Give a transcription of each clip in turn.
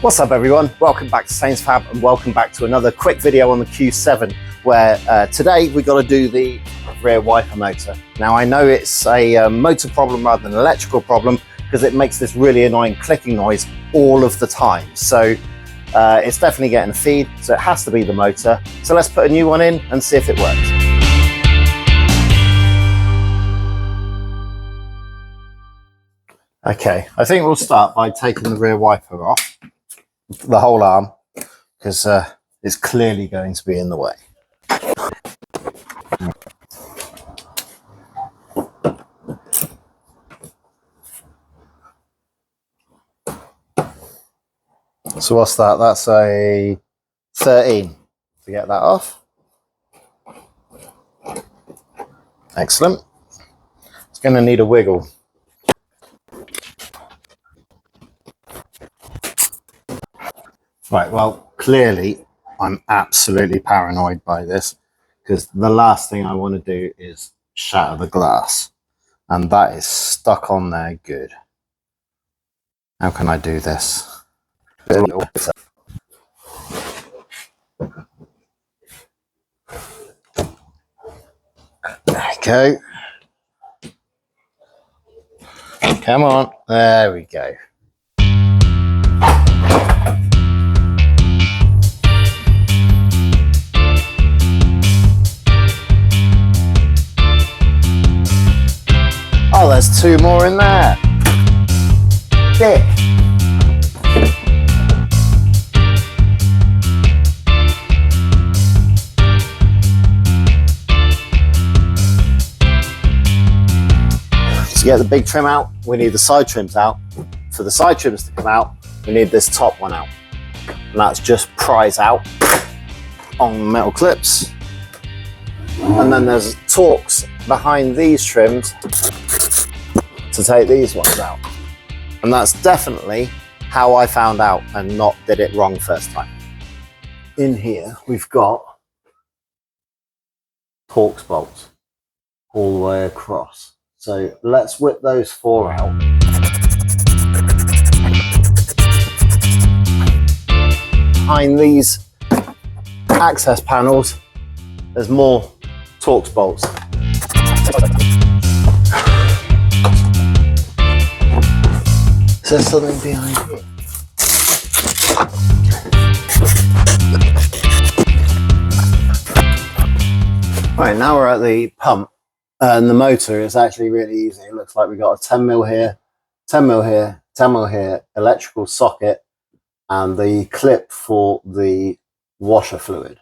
What's up everyone, welcome back to Saints Fab and welcome back to another quick video on the Q7 where today we got to do the rear wiper motor. Now I know it's a motor problem rather than an electrical problem because it makes this really annoying clicking noise all of the time. So it's definitely getting a feed, so it has to be the motor. So let's put a new one in and see if it works. Okay, I think we'll start by taking the rear wiper off, the whole arm, because it's clearly going to be in the way. So what's that? That's a 13 to get that off. Excellent. It's going to need a wiggle. Right, well, clearly I'm absolutely paranoid by this because the last thing I want to do is shatter the glass, and that is stuck on there good. How can I do this? Okay. Come on, there we go. Oh, there's two more in there. Dick. To get the big trim out, we need the side trims out. For the side trims to come out, we need this top one out. And that's just prise out on metal clips. And then there's torx behind these trims to take these ones out. And that's definitely how I found out and not did it wrong first time. In here, we've got torx bolts all the way across. So let's whip those four out. Behind these access panels, there's more torx bolts. Is there something behind here? Right, now we're at the pump. And the motor is actually really easy. It looks like we got a 10mm here, 10mm here, 10mm here, electrical socket, and the clip for the washer fluid.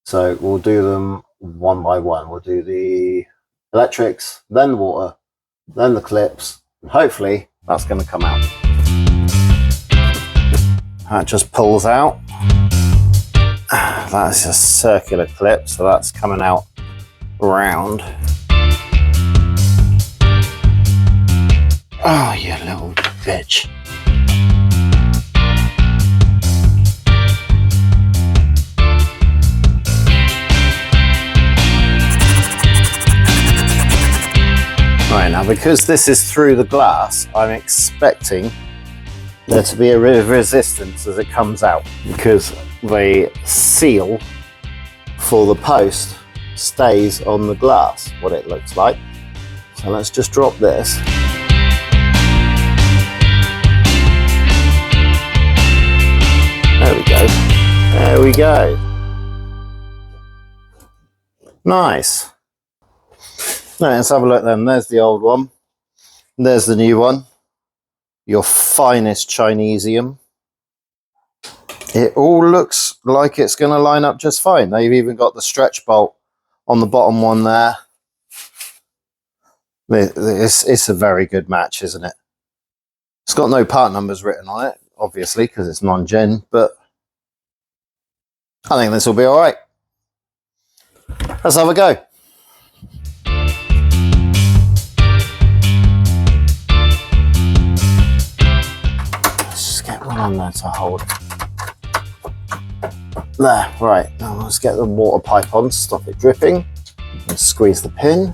So we'll do them one by one. We'll do the electrics, then the water, then the clips, and hopefully that's going to come out. That just pulls out. That's a circular clip, so that's coming out round. Oh, you little bitch. Right, now because this is through the glass, I'm expecting there to be a bit of resistance as it comes out because the seal for the post stays on the glass, what it looks like. So let's just drop this. There we go. There we go. Nice. Right, let's have a look then. There's the old one. There's the new one. Your finest Chinesium. It all looks like it's going to line up just fine. They've even got the stretch bolt on the bottom one there. It's a very good match, isn't it? It's got no part numbers written on it, obviously, because it's non-gen, but I think this will be all right. Let's have a go. Let's just get one on there to hold. There, right. Now let's get the water pipe on, stop it dripping, and squeeze the pin.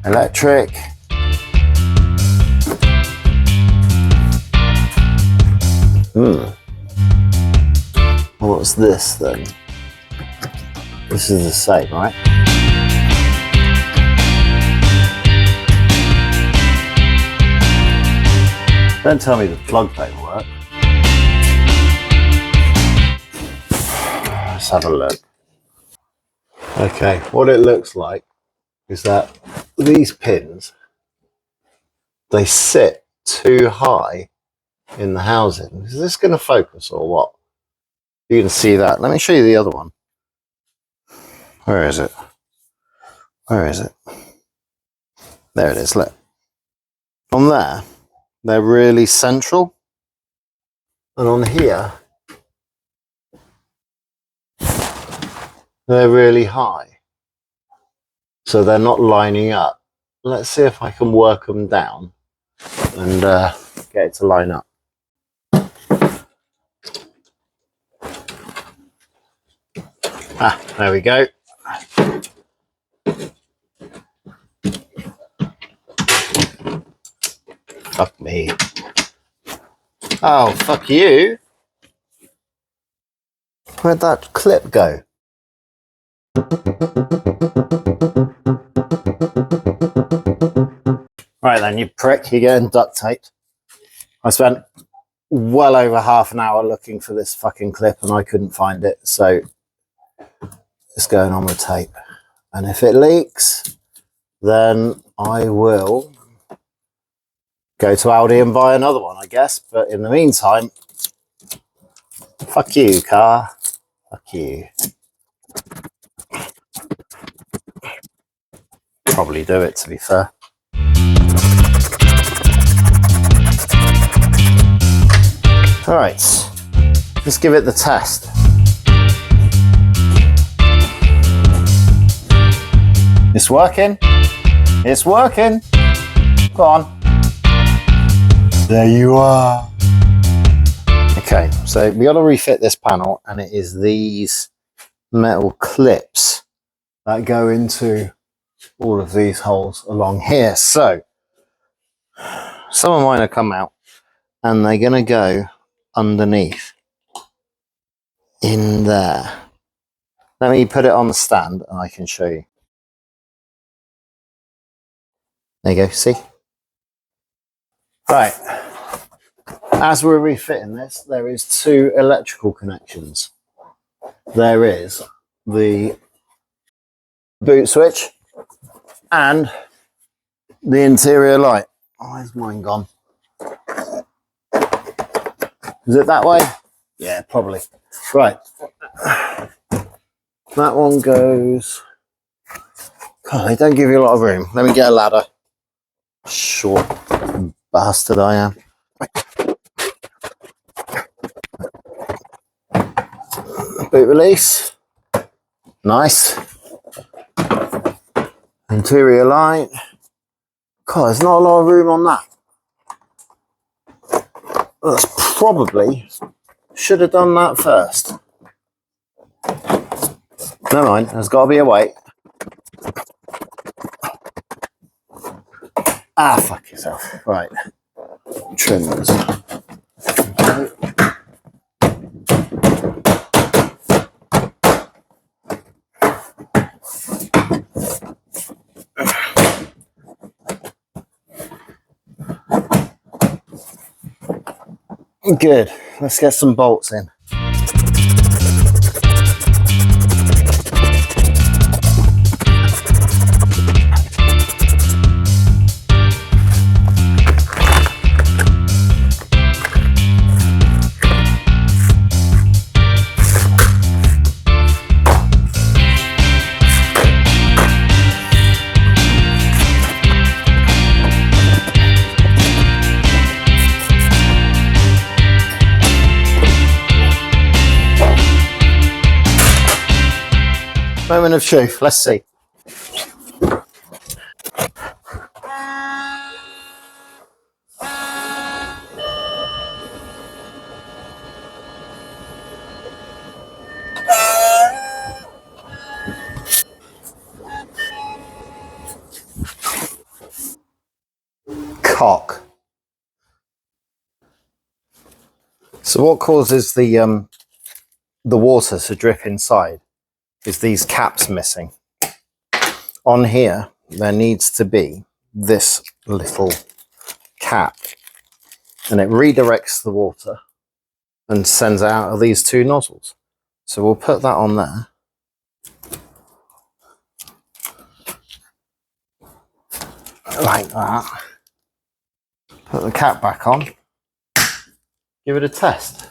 Electric. What's this then? This is the same, right? Don't tell me the plug don't work. Let's have a look. Okay, what it looks like is that these pins, they sit too high in the housing. Is this going to focus or what? You can see that. Let me show you the other one. Where is it? Where is it? There it is, look. On there, they're really central. And on here, they're really high. So they're not lining up. Let's see if I can work them down and get it to line up. Ah, there we go. Fuck me. Oh, fuck you. Where'd that clip go? Right then, you prick, you're getting duct taped. I spent well over half an hour looking for this fucking clip and I couldn't find it, so it's going on with tape. And if it leaks, then I will go to Audi and buy another one, I guess. But in the meantime, fuck you, car. Fuck you. Probably do it, to be fair. All right, let's give it the test. It's working. It's working. Go on. There you are. Okay, so we got to refit this panel, and it is these metal clips that go into all of these holes along here. So some of mine have come out, and they're going to go underneath in there. Let me put it on the stand and I can show you. There you go, see? Right, as we're refitting this, there is two electrical connections. There is the boot switch and the interior light. Oh, where's mine gone? Is it that way? Yeah, probably. Right. That one goes... God, they don't give you a lot of room. Let me get a ladder. Short bastard I am. Boot release. Nice. Interior light. God, there's not a lot of room on that. That's probably... Should have done that first. Never mind, there's got to be a way. Ah, fuck yourself. Right. Trimmers. Good. Let's get some bolts in. Moment of truth. Let's see. Cock. So what causes the water to drip inside is these caps missing. On here, there needs to be this little cap, and it redirects the water and sends it out of these two nozzles. So we'll put that on there. Like that. Put the cap back on. Give it a test.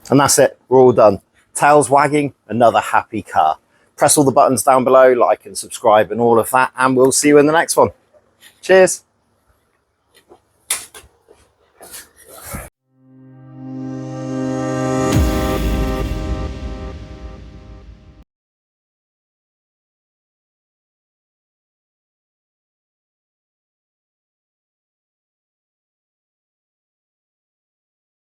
And that's it, we're all done. Tails wagging, another happy car. Press all the buttons down below, like and subscribe and all of that, and we'll see you in the next one. Cheers.